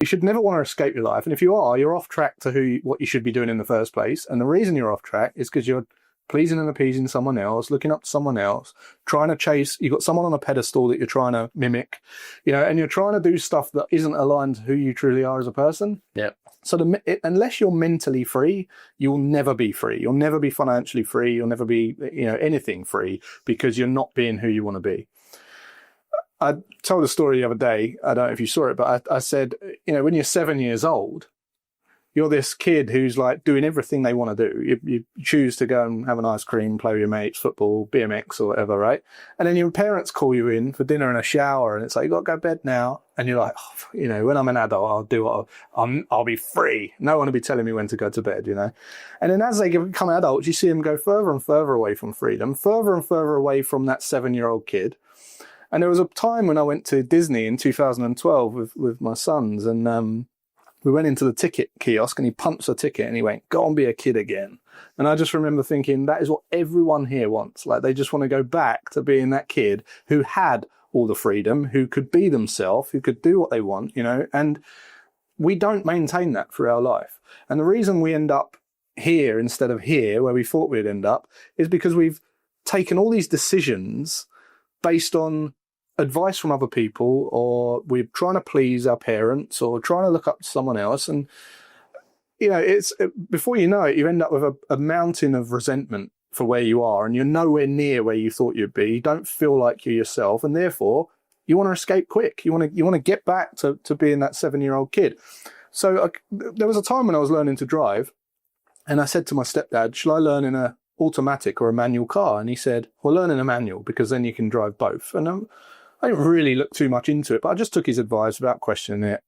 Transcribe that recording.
You should never want to escape your life. And if you are, you're off track to what you should be doing in the first place. And the reason you're off track is because you're pleasing and appeasing someone else, looking up to someone else, trying to chase. You've got someone on a pedestal that you're trying to mimic, and you're trying to do stuff that isn't aligned to who you truly are as a person. Yeah. So unless you're mentally free, you'll never be free. You'll never be financially free. You'll never be, anything free, because you're not being who you want to be. I told a story the other day. I don't know if you saw it, but I said, when you're 7 years old, you're this kid who's like doing everything they want to do. You choose to go and have an ice cream, play with your mates, football, BMX or whatever, right? And then your parents call you in for dinner and a shower, and it's like, you got to go to bed now. And you're like, when I'm an adult, I'll do what I'll be free. No one will be telling me when to go to bed, And then as they become adults, you see them go further and further away from freedom, further and further away from that 7-year-old kid. And there was a time when I went to Disney in 2012 with my sons, and we went into the ticket kiosk and he punched a ticket and he went, go and be a kid again. And I just remember thinking, that is what everyone here wants. Like, they just want to go back to being that kid who had all the freedom, who could be themselves, who could do what they want, and we don't maintain that through our life. And the reason we end up here instead of here, where we thought we'd end up, is because we've taken all these decisions based on advice from other people, or we're trying to please our parents, or trying to look up to someone else. And, it's before you know it, you end up with a mountain of resentment for where you are, and you're nowhere near where you thought you'd be. You don't feel like you're yourself, and therefore you want to escape quick. You want to get back to being that 7-year-old kid. So there was a time when I was learning to drive, and I said to my stepdad, shall I learn in a automatic or a manual car? And he said, well, learn in a manual, because then you can drive both. And I didn't really look too much into it, but I just took his advice without questioning it.